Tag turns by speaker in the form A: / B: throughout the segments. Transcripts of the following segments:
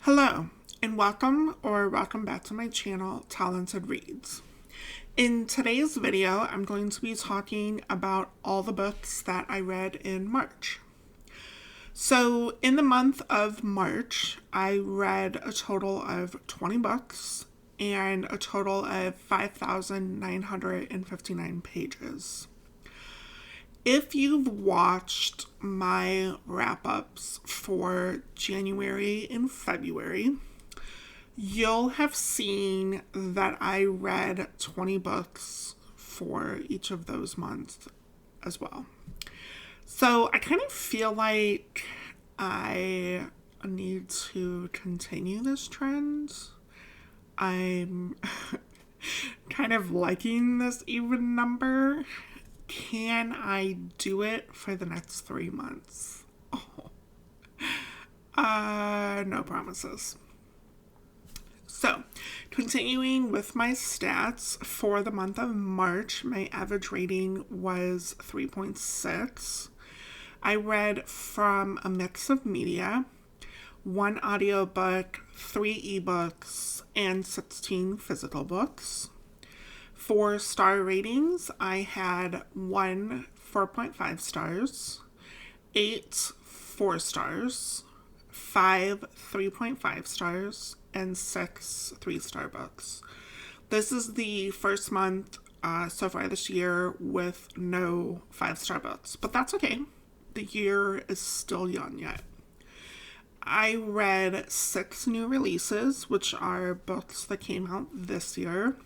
A: Hello, and welcome back to my channel, Talented Reads. In today's video, I'm going to be talking about all the books that I read in March. So, in the month of March, I read a total of 20 books and a total of 5,959 pages. If you've watched my wrap-ups for January and February, you'll have seen that I read 20 books for each of those months as well. So I kind of feel like I need to continue this trend. I'm kind of liking this even number. Can I do it for the next 3 months? No promises. So, continuing with my stats, for the month of March, my average rating was 3.6. I read from a mix of media, 1 audiobook, 3 ebooks, and 16 physical books. For star ratings, I had 1 4.5 stars, 8 4 stars, 5 3.5 stars, and 6 3-star books. This is the first month so far this year with no 5-star books, but that's okay. The year is still young yet. I read 6 new releases, which are books that came out this year.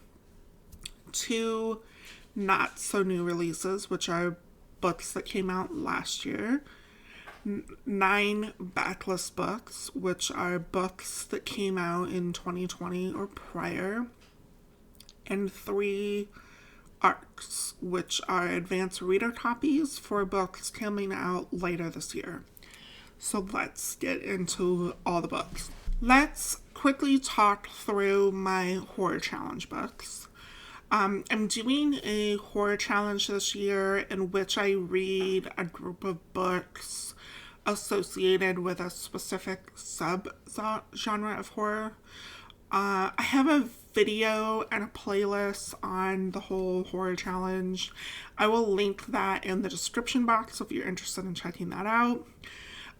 A: 2 not so new releases, which are books that came out last year. 9 backlist books, which are books that came out in 2020 or prior. And 3 ARCs, which are advanced reader copies for books coming out later this year. So let's get into all the books. Let's quickly talk through my horror challenge books. I'm doing a horror challenge this year in which I read a group of books associated with a specific sub-genre of horror. I have a video and a playlist on the whole horror challenge. I will link that in the description box if you're interested in checking that out.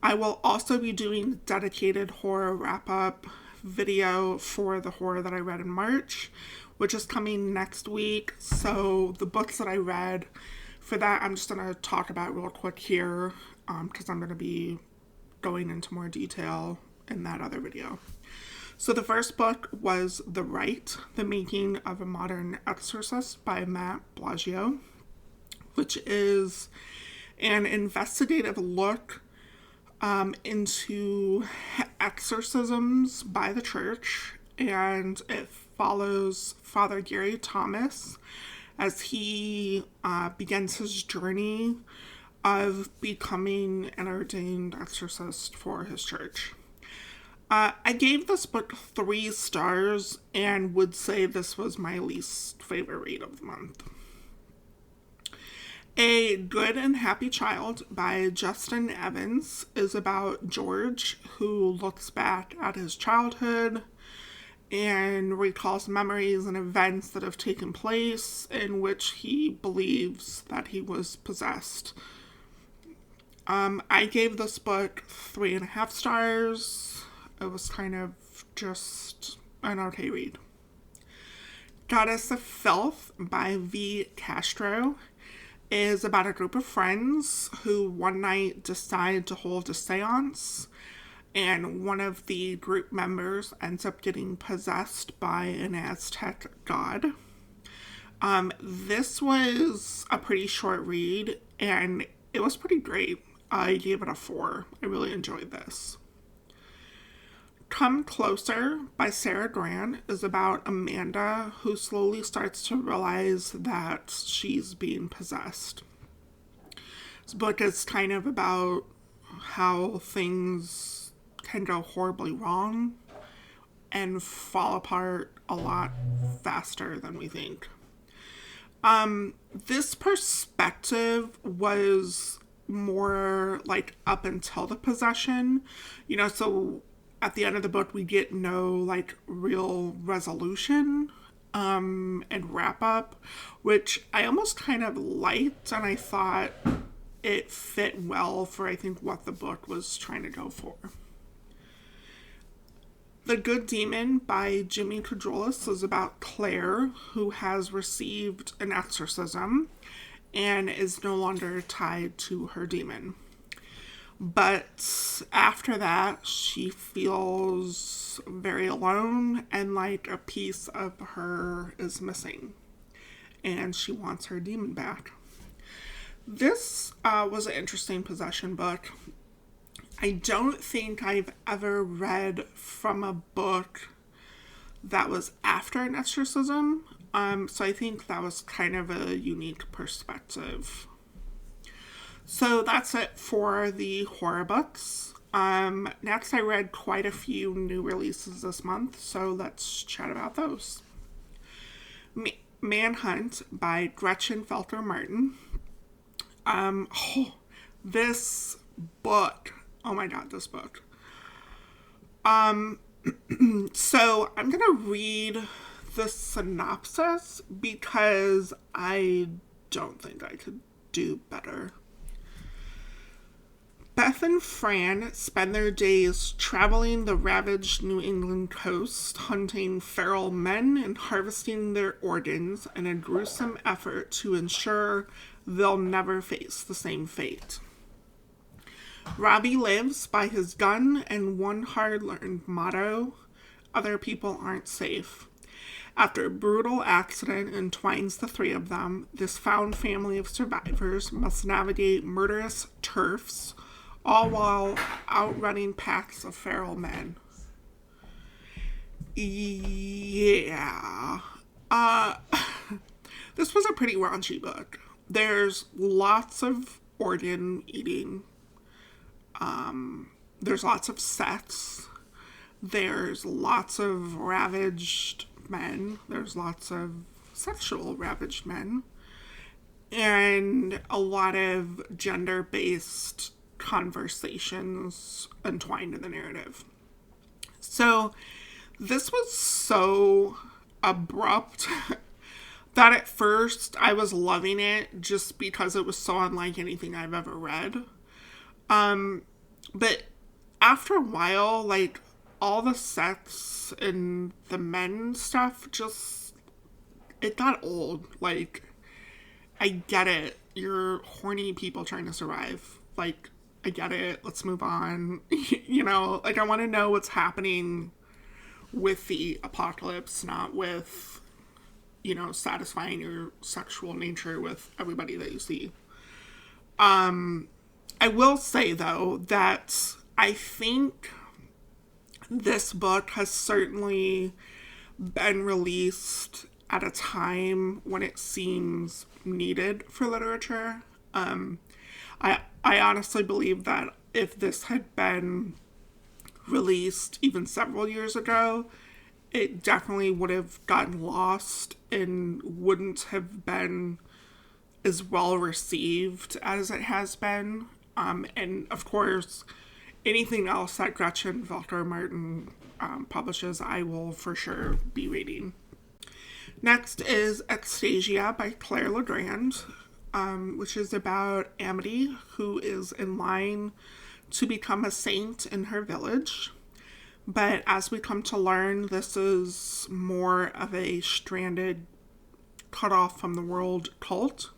A: I will also be doing a dedicated horror wrap-up video for the horror that I read in March, which is coming next week. So the books that I read for that, I'm just going to talk about real quick here because I'm going to be going into more detail in that other video. So the first book was The Rite, The Making of a Modern Exorcist by Matt Blasio, which is an investigative look into exorcisms by the church, and it follows Father Gary Thomas as he begins his journey of becoming an ordained exorcist for his church. I gave this book 3 stars and would say this was my least favorite read of the month. A Good and Happy Child by Justin Evans is about George, who looks back at his childhood and recalls memories and events that have taken place in which he believes that he was possessed. I gave this book 3.5 stars. It was kind of just an okay read. Goddess of Filth by V. Castro is about a group of friends who one night decide to hold a seance, and one of the group members ends up getting possessed by an Aztec god. This was a pretty short read, and it was pretty great. I gave it a 4. I really enjoyed this. Come Closer by Sarah Grant is about Amanda, who slowly starts to realize that she's being possessed. This book is kind of about how things can go horribly wrong and fall apart a lot faster than we think. This perspective was more like up until the possession, so at the end of the book, we get no, like, real resolution and wrap up, which I almost kind of liked, and I thought it fit well for, I think, what the book was trying to go for. The Good Demon by Jimmy Kudrolis is about Claire, who has received an exorcism and is no longer tied to her demon. But after that, she feels very alone and like a piece of her is missing. And she wants her demon back. This was an interesting possession book. I don't think I've ever read from a book that was after an exorcism. So I think that was kind of a unique perspective. So that's it for the horror books. Next, I read quite a few new releases this month, so let's chat about those. Manhunt by Gretchen Felter Martin. This book. Oh my god, this book. So I'm gonna read the synopsis because I don't think I could do better. Beth and Fran spend their days traveling the ravaged New England coast, hunting feral men and harvesting their organs in a gruesome effort to ensure they'll never face the same fate. Robbie lives by his gun and one hard-learned motto: other people aren't safe. After a brutal accident entwines the three of them, this found family of survivors must navigate murderous turfs, all while outrunning packs of feral men. Yeah. This was a pretty raunchy book. There's lots of organ eating. There's lots of sex. There's lots of ravaged men. There's lots of sexual ravaged men. And a lot of gender-based conversations entwined in the narrative. So this was so abrupt that at first I was loving it just because it was so unlike anything I've ever read. But after a while, like, all the sex and the men stuff just, it got old. Like, I get it. You're horny people trying to survive. Like, I get it. Let's move on. You know, like, I want to know what's happening with the apocalypse, not with, you know, satisfying your sexual nature with everybody that you see. I will say, though, that I think this book has certainly been released at a time when it seems needed for literature. I honestly believe that if this had been released even several years ago, it definitely would have gotten lost and wouldn't have been as well received as it has been. And of course, anything else that Gretchen Felter Martin publishes, I will for sure be reading. Next is Ecstasia by Claire Legrand, which is about Amity, who is in line to become a saint in her village. But as we come to learn, this is more of a stranded, cut off from the world cult.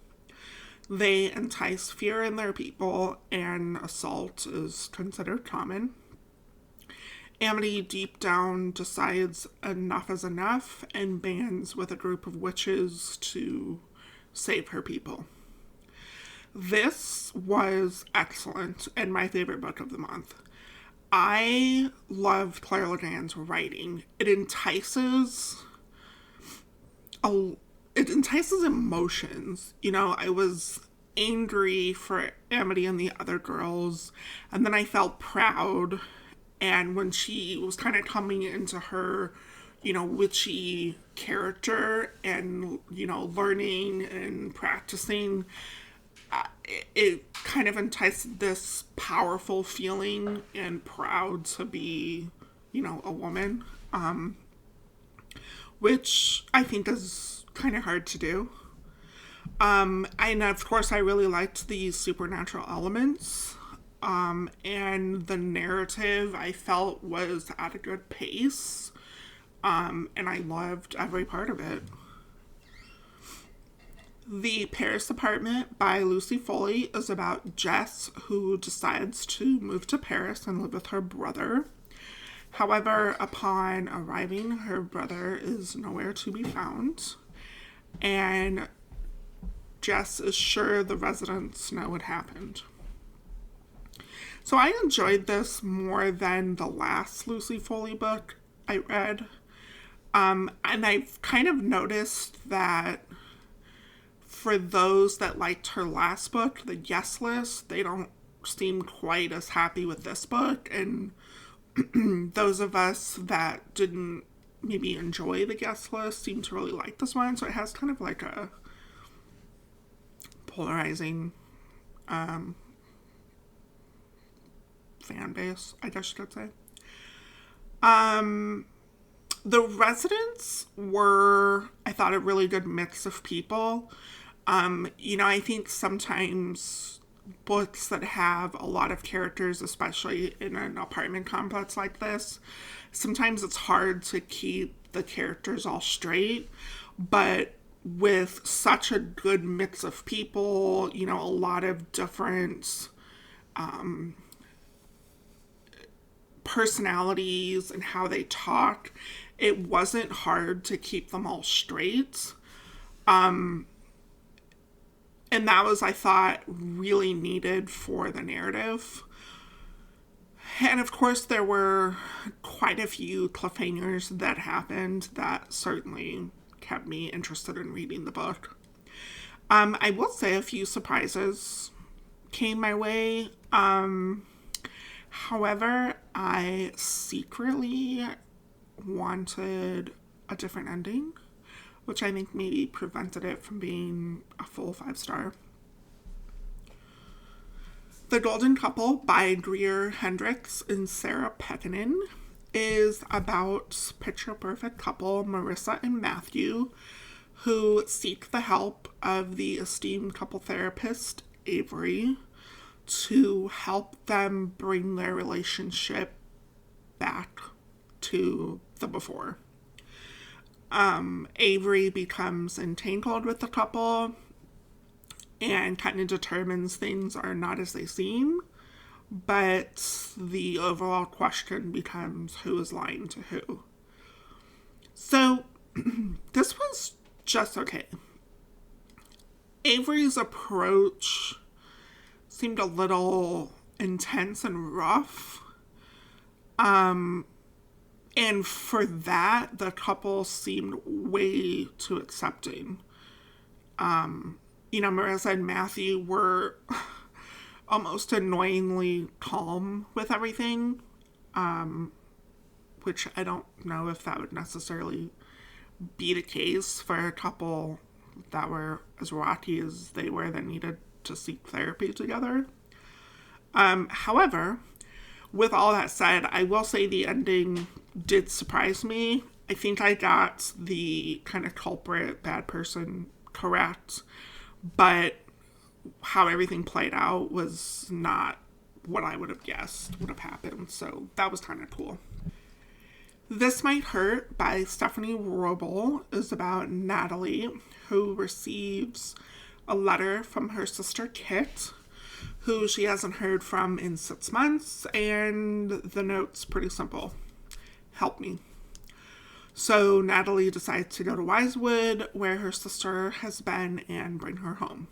A: They entice fear in their people, and assault is considered common. Amity deep down decides enough is enough and bands with a group of witches to save her people. This was excellent and my favorite book of the month. I love Claire Legrand's writing. It entices emotions. You know, I was angry for Amity and the other girls, and then I felt proud. And when she was kind of coming into her, you know, witchy character and, you know, learning and practicing, it kind of enticed this powerful feeling and proud to be a woman, which I think is kind of hard to do. And of course, I really liked the supernatural elements. And the narrative I felt was at a good pace. And I loved every part of it. The Paris Apartment by Lucy Foley is about Jess, who decides to move to Paris and live with her brother. However, upon arriving, her brother is nowhere to be found, and Jess is sure the residents know what happened. So I enjoyed this more than the last Lucy Foley book I read. And I've kind of noticed that for those that liked her last book, The Yes List, they don't seem quite as happy with this book. And those of us that didn't maybe enjoy The Guest List seem to really like this one. So it has kind of like a polarizing fan base, I guess you could say. The residents were, I thought, a really good mix of people. I think sometimes books that have a lot of characters, especially in an apartment complex like this, sometimes it's hard to keep the characters all straight. But with such a good mix of people, a lot of different personalities and how they talk, it wasn't hard to keep them all straight. And that was, I thought, really needed for the narrative. And of course, there were quite a few cliffhangers that happened that certainly kept me interested in reading the book. I will say a few surprises came my way. However, I secretly wanted a different ending, which I think maybe prevented it from being a full 5-star. The Golden Couple by Greer Hendricks and Sarah Pekkanen is about picture-perfect couple Marissa and Matthew, who seek the help of the esteemed couple therapist Avery to help them bring their relationship back to the before. Avery becomes entangled with the couple and kind of determines things are not as they seem, but the overall question becomes who is lying to who. So this was just okay. Avery's approach seemed a little intense and rough. And for that, the couple seemed way too accepting. Marissa and Matthew were almost annoyingly calm with everything, which I don't know if that would necessarily be the case for a couple that were as rocky as they were that needed to seek therapy together. However, with all that said, I will say the ending did surprise me. I think I got the kind of culprit, bad person correct, but how everything played out was not what I would have guessed would have happened, so that was kind of cool. This Might Hurt by Stephanie Roble is about Natalie, who receives a letter from her sister Kit, who she hasn't heard from in 6 months, and the note's pretty simple. Help me. So Natalie decides to go to Wisewood, where her sister has been, and bring her home.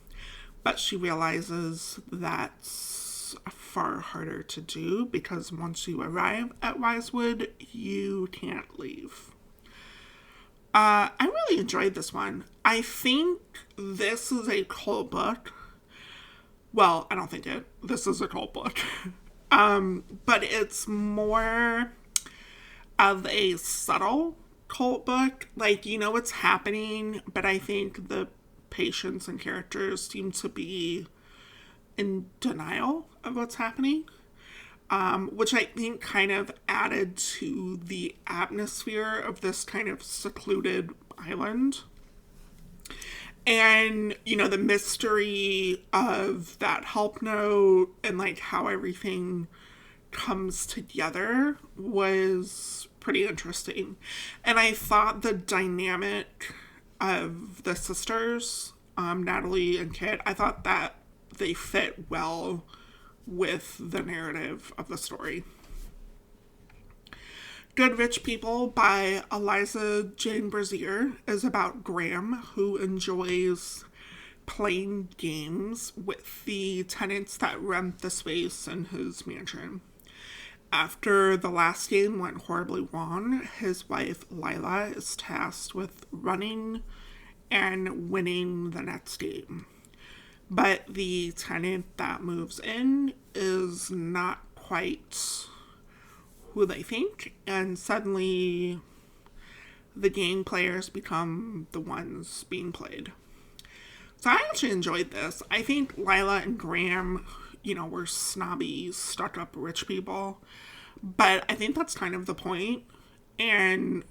A: But she realizes that's far harder to do because once you arrive at Wisewood, you can't leave. I really enjoyed this one. I think this is a cult book. Well, I don't think it. This is a cult book. But it's more of a subtle cult book. Like, you know what's happening, but I think the patients and characters seem to be in denial of what's happening. which I think kind of added to the atmosphere of this kind of secluded island. And, you know, the mystery of that help note and like how everything comes together was pretty interesting. And I thought the dynamic of the sisters, Natalie and Kit, I thought that they fit well with the narrative of the story. Good Rich People by Eliza Jane Brazier is about Graham, who enjoys playing games with the tenants that rent the space in his mansion. After the last game went horribly wrong, his wife Lila is tasked with running and winning the next game. But the tenant that moves in is not quite who they think, and suddenly the game players become the ones being played. So I actually enjoyed this. I think Lila and Graham, you know, were snobby, stuck-up rich people, but I think that's kind of the point, and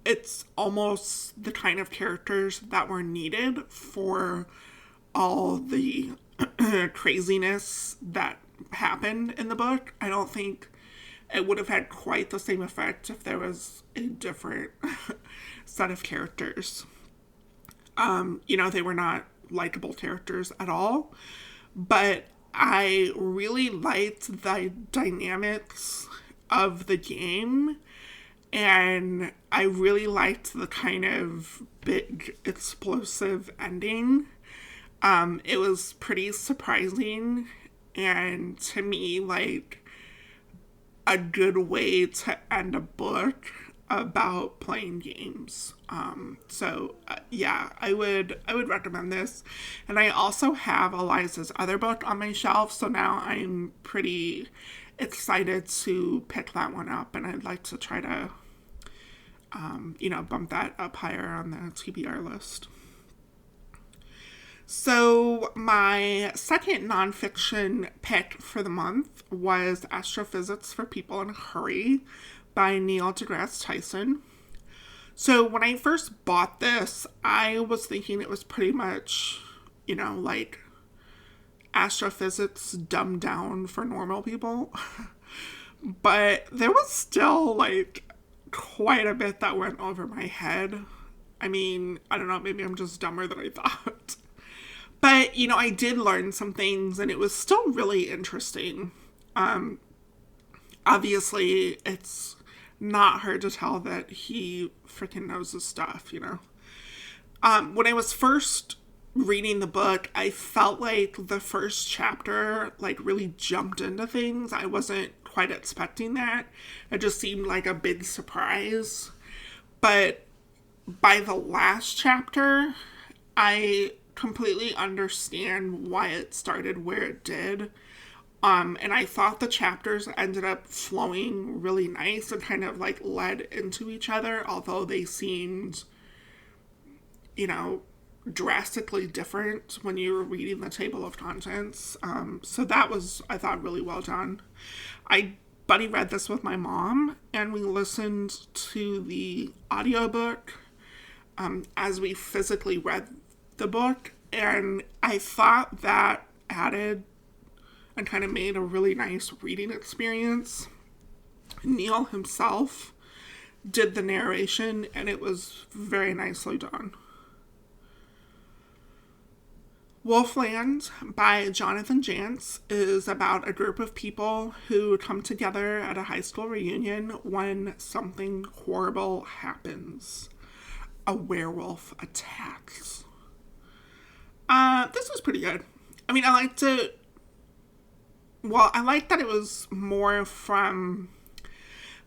A: it's almost the kind of characters that were needed for all the craziness that happened in the book. I don't think it would have had quite the same effect if there was a different set of characters. You know, they were not likable characters at all, but I really liked the dynamics of the game, and I really liked the kind of big explosive ending. It was pretty surprising, and to me, like, a good way to end a book about playing games. Yeah, I would recommend this. And I also have Eliza's other book on my shelf, so now I'm pretty excited to pick that one up, and I'd like to try to, bump that up higher on the TBR list. So my second nonfiction pick for the month was Astrophysics for People in a Hurry by Neil deGrasse Tyson. So when I first bought this, I was thinking it was pretty much, like astrophysics dumbed down for normal people. But there was still, quite a bit that went over my head. I mean, I don't know, maybe I'm just dumber than I thought. But, I did learn some things, and it was still really interesting. Obviously, it's not hard to tell that he freaking knows his stuff, When I was first reading the book, I felt like the first chapter, really jumped into things. I wasn't quite expecting that. It just seemed like a big surprise. But by the last chapter, I completely understand why it started where it did. And I thought the chapters ended up flowing really nice and kind of led into each other, although they seemed, drastically different when you were reading the table of contents. So that was, I thought, really well done. I buddy read this with my mom, and we listened to the audiobook as we physically read the book, and I thought that added and kind of made a really nice reading experience. Neil himself did the narration, and it was very nicely done. Wolfland by Jonathan Jantz is about a group of people who come together at a high school reunion when something horrible happens. A werewolf attacks. This was pretty good. I mean, I liked it. Well, I liked that it was more from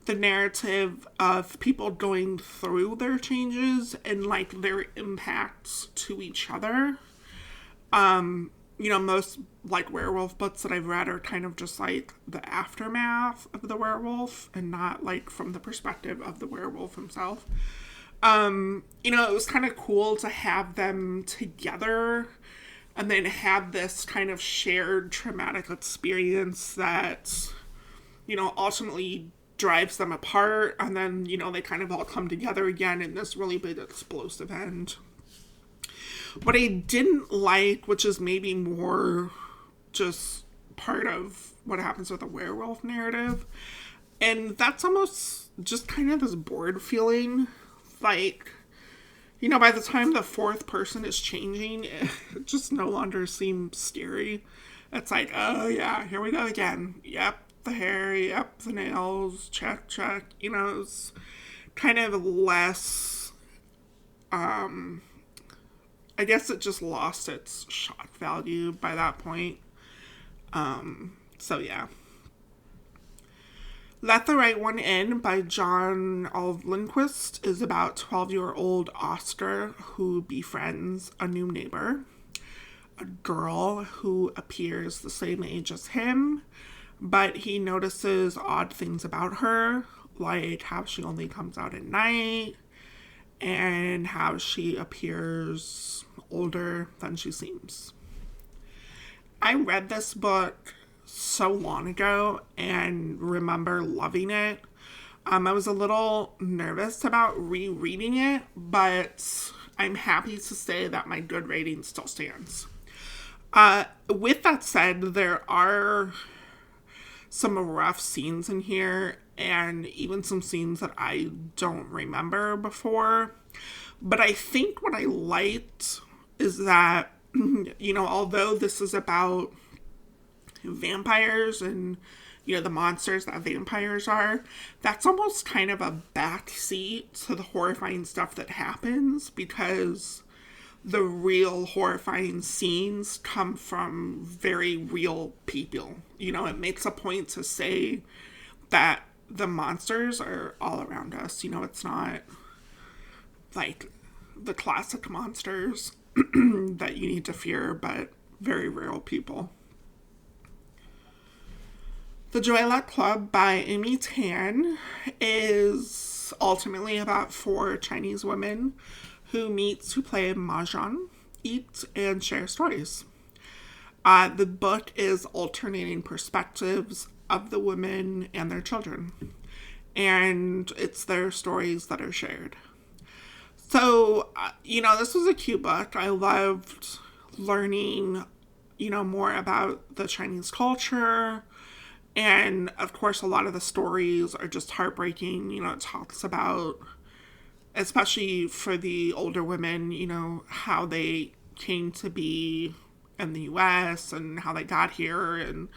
A: the narrative of people going through their changes and their impacts to each other. Most werewolf books that I've read are kind of just the aftermath of the werewolf and not from the perspective of the werewolf himself. It was kind of cool to have them together and then have this kind of shared traumatic experience that ultimately drives them apart, and then, they kind of all come together again in this really big explosive end. What I didn't like, which is maybe more just part of what happens with a werewolf narrative, and that's almost just kind of this bored feeling, like, by the time the fourth person is changing, it just no longer seems scary. It's like, oh yeah, here we go again. Yep, the hair, yep, the nails, check, check. It's kind of less, I guess it just lost its shock value by that point. So yeah. Let the Right One In by John Lindquist is about 12-year-old Oscar who befriends a new neighbor, a girl who appears the same age as him, but he notices odd things about her, like how she only comes out at night and how she appears older than she seems. I read this book so long ago and remember loving it. I was a little nervous about rereading it, but I'm happy to say that my good rating still stands. With that said, there are some rough scenes in here, and even some scenes that I don't remember before. But I think what I liked is that, although this is about vampires and, the monsters that vampires are, that's almost kind of a backseat to the horrifying stuff that happens, because the real horrifying scenes come from very real people. It makes a point to say that the monsters are all around us. It's not like the classic monsters that you need to fear, but very real people. The Joy Club by Amy Tan is ultimately about 4 Chinese women who meet to play mahjong, eat, and share stories. The book is alternating perspectives of the women and their children, and it's their stories that are shared. So, this was a cute book. I loved learning, more about the Chinese culture. And, of course, a lot of the stories are just heartbreaking. It talks about, especially for the older women, how they came to be in the U.S. and how they got here. And,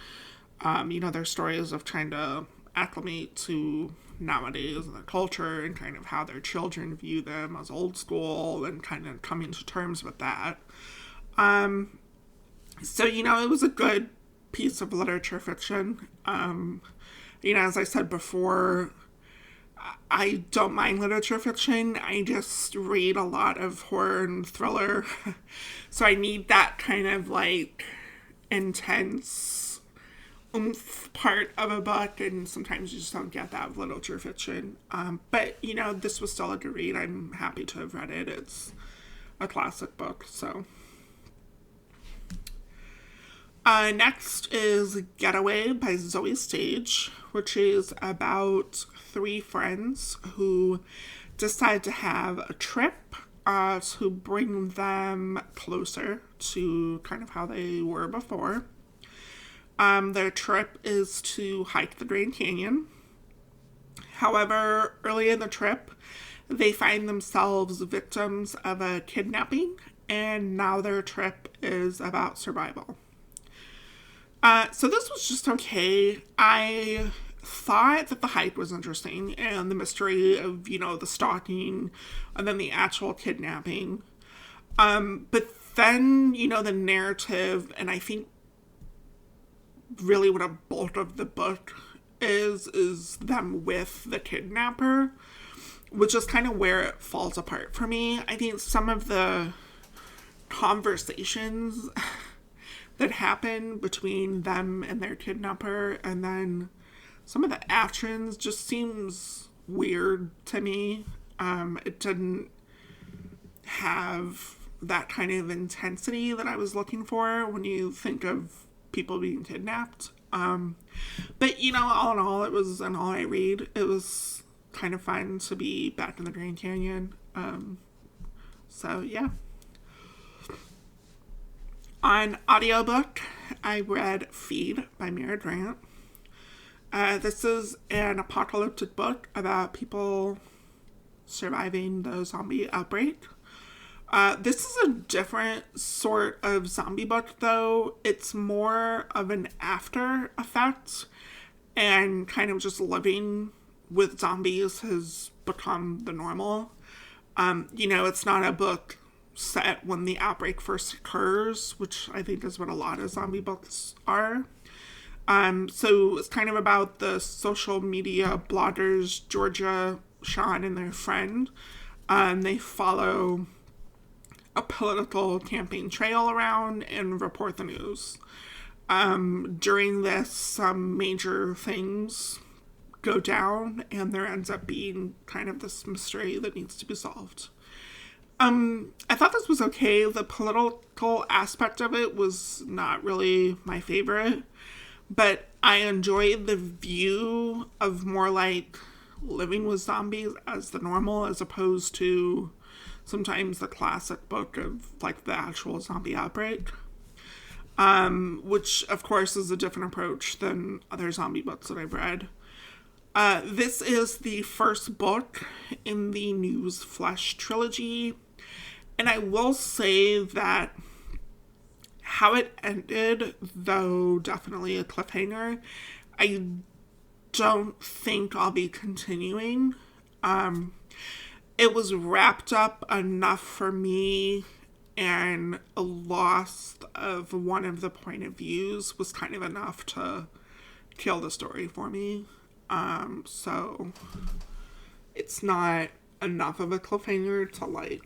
A: their stories of trying to acclimate to nowadays and the culture, and kind of how their children view them as old school, and kind of coming to terms with that. So, it was a good piece of literature fiction. As I said before, I don't mind literature fiction. I just read a lot of horror and thriller. So I need that kind of like intense oomph part of a book, and sometimes you just don't get that with literature fiction. But this was still a good read. I'm happy to have read it. It's a classic book, so. Next is Getaway by Zoe Stage, which is about 3 friends who decide to have a trip to bring them closer to kind of how they were before. Their trip is to hike the Grand Canyon. However, early in the trip, they find themselves victims of a kidnapping, and now their trip is about survival. So this was just okay. I thought that the hike was interesting, and the mystery of, the stalking and then the actual kidnapping. But then, the narrative, and I think really what a bulk of the book is them with the kidnapper, which is kind of where it falls apart for me. I think some of the conversations that happen between them and their kidnapper, and then some of the actions just seems weird to me. It didn't have that kind of intensity that I was looking for when you think of people being kidnapped. But, all in all, it was an all-right read. It was kind of fun to be back in the Grand Canyon. So, yeah. On audiobook, I read Feed by Mira Grant. This is an apocalyptic book about people surviving the zombie outbreak. This is a different sort of zombie book, though. It's more of an after effect, and kind of just living with zombies has become the normal. It's not a book set when the outbreak first occurs, which I think is what a lot of zombie books are. So it's kind of about the social media bloggers Georgia, Sean, and their friend. They follow a political campaign trail around and report the news. During this, some major things go down, and there ends up being kind of this mystery that needs to be solved. I thought this was okay. The political aspect of it was not really my favorite, but I enjoyed the view of more like living with zombies as the normal, as opposed to sometimes the classic book of like the actual zombie outbreak, which of course is a different approach than other zombie books that I've read. This is the first book in the News Flesh trilogy. And I will say that how it ended, though definitely a cliffhanger, I don't think I'll be continuing. It was wrapped up enough for me, and a loss of one of the point of views was kind of enough to kill the story for me. So it's not enough of a cliffhanger to like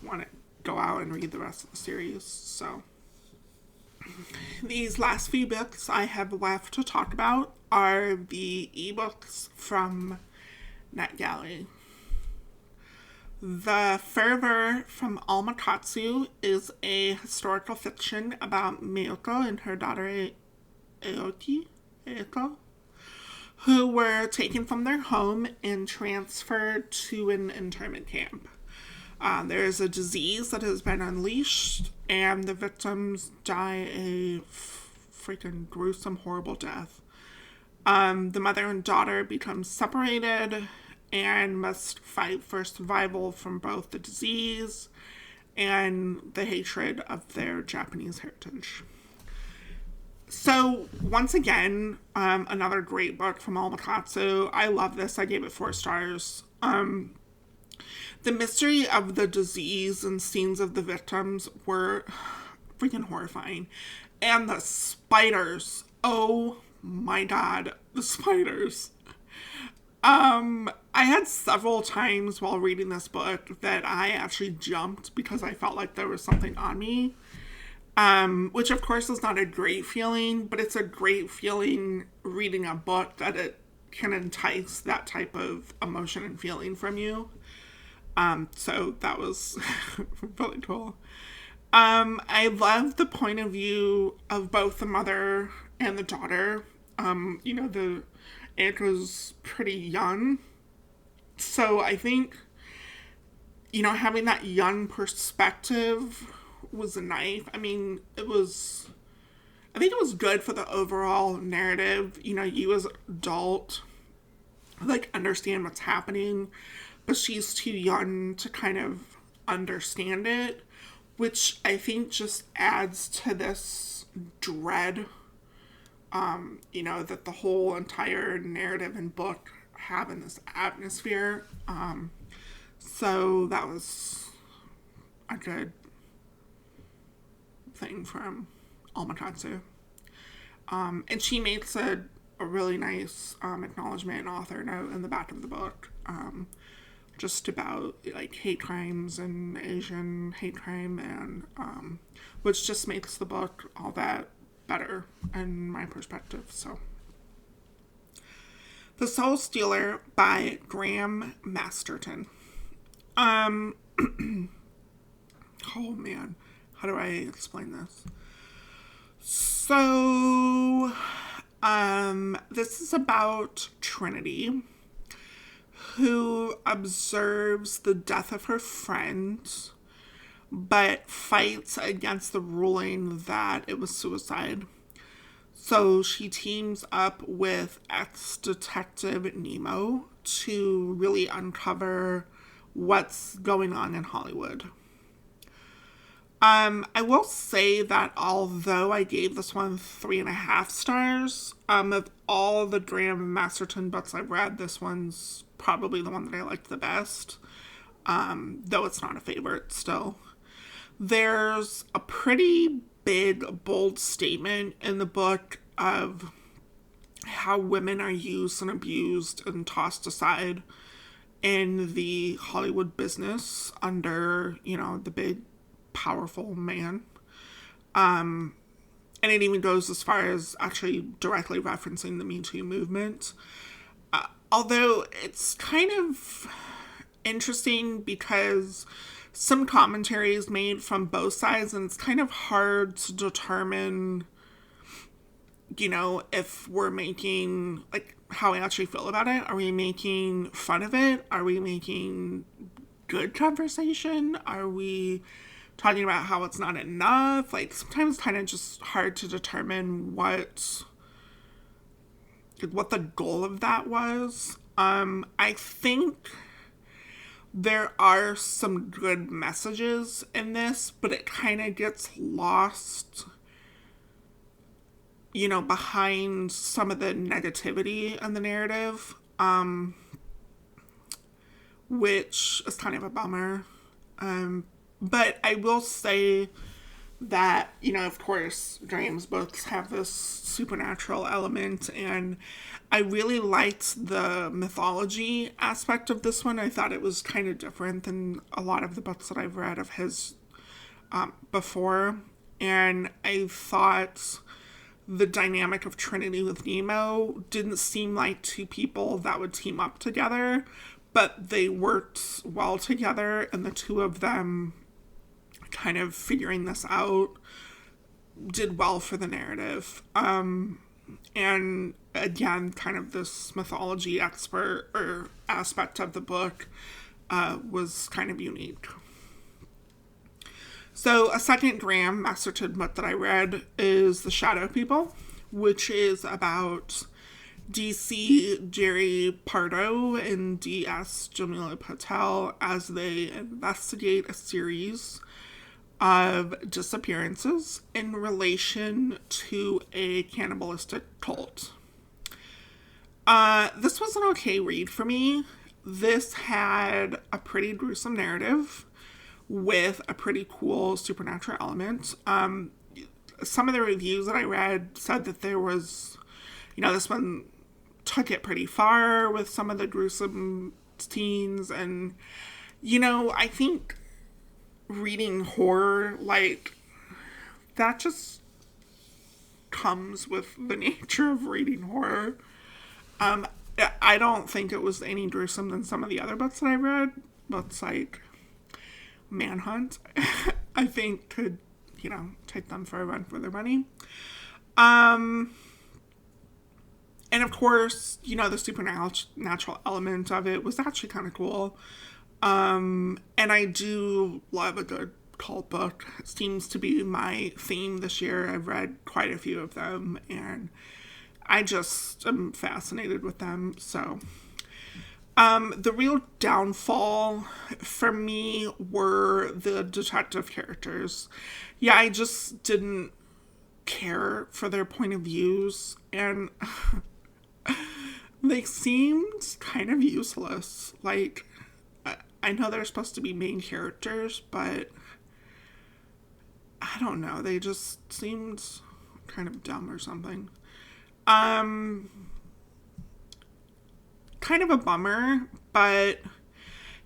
A: want to go out and read the rest of the series. So these last few books I have left to talk about are the ebooks from NetGalley. The Fervor from Almakatsu is a historical fiction about Miyoko and her daughter Aoko, who were taken from their home and transferred to an internment camp. There is a disease that has been unleashed, and the victims die a freaking gruesome, horrible death. The mother and daughter become separated and must fight for survival from both the disease and the hatred of their Japanese heritage. So, once again, another great book from Almakatsu. I love this. I gave it 4 stars. The mystery of the disease and scenes of the victims were freaking horrifying. And the spiders. Oh my god, the spiders. I had several times while reading this book that I actually jumped because I felt like there was something on me. Which of course is not a great feeling, but it's a great feeling reading a book that it can entice that type of emotion and feeling from you. So that was really cool. I love the point of view of both the mother and the daughter. The Aiko's pretty young. So I think, having that young perspective was nice. I think it was good for the overall narrative. You as an adult, understand what's happening, but she's too young to kind of understand it, which I think just adds to this dread, that the whole entire narrative and book have in this atmosphere. So that was a good thing from Almakatsu. And she makes a really nice acknowledgement and author note in the back of the book, just about hate crimes and Asian hate crime, and which just makes the book all that better in my perspective. So, The Soul Stealer by Graham Masterton. Oh man, how do I explain this? So, This is about Trinity, who observes the death of her friend, but fights against the ruling that it was suicide. So she teams up with ex-detective Nemo to really uncover what's going on in Hollywood. I will say that although I gave this one 3.5 stars, of all the Graham Masterton books I've read, this one's probably the one that I liked the best, though it's not a favorite still. There's a pretty big, bold statement in the book of how women are used and abused and tossed aside in the Hollywood business under, the big, powerful man. And it even goes as far as actually directly referencing the Me Too movement. Although it's kind of interesting because some commentary is made from both sides, and it's kind of hard to determine, if we're making, how I actually feel about it. Are we making fun of it? Are we making good conversation? Are we talking about how it's not enough? Sometimes it's kind of just hard to determine what the goal of that was. I think there are some good messages in this, but it kind of gets lost, behind some of the negativity in the narrative, which is kind of a bummer. But I will say that, of course, Graham's books have this supernatural element, and I really liked the mythology aspect of this one. I thought it was kind of different than a lot of the books that I've read of his before, and I thought the dynamic of Trinity with Nemo didn't seem like two people that would team up together, but they worked well together, and the two of them kind of figuring this out did well for the narrative. And again, kind of this mythology expert or aspect of the book was kind of unique. So a second Graham Masterton book that I read is The Shadow People, which is about DC Jerry Pardo and DS Jamila Patel as they investigate a series of disappearances in relation to a cannibalistic cult. This was an okay read for me. This had a pretty gruesome narrative with a pretty cool supernatural element. Some of the reviews that I read said that there was, this one took it pretty far with some of the gruesome scenes, and, I think reading horror, that just comes with the nature of reading horror. I don't think it was any gruesome than some of the other books that I read. Books like Manhunt, I think could, take them for a run for their money. And of course, the supernatural element of it was actually kind of cool. And I do love a good cult book. It seems to be my theme this year. I've read quite a few of them, and I just am fascinated with them. So, the real downfall for me were the detective characters. Yeah, I just didn't care for their point of views, and they seemed kind of useless. I know they're supposed to be main characters, but I don't know. They just seemed kind of dumb or something. Kind of a bummer, but,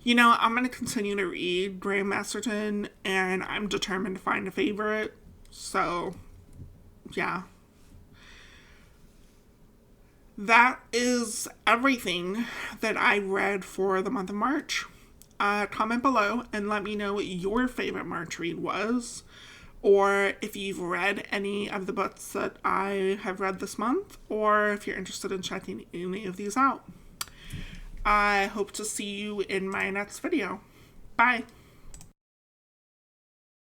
A: I'm going to continue to read Graham Masterton, and I'm determined to find a favorite. So, yeah. That is everything that I read for the month of March. Comment below and let me know what your favorite March read was, or if you've read any of the books that I have read this month, or if you're interested in checking any of these out. I hope to see you in my next video. Bye.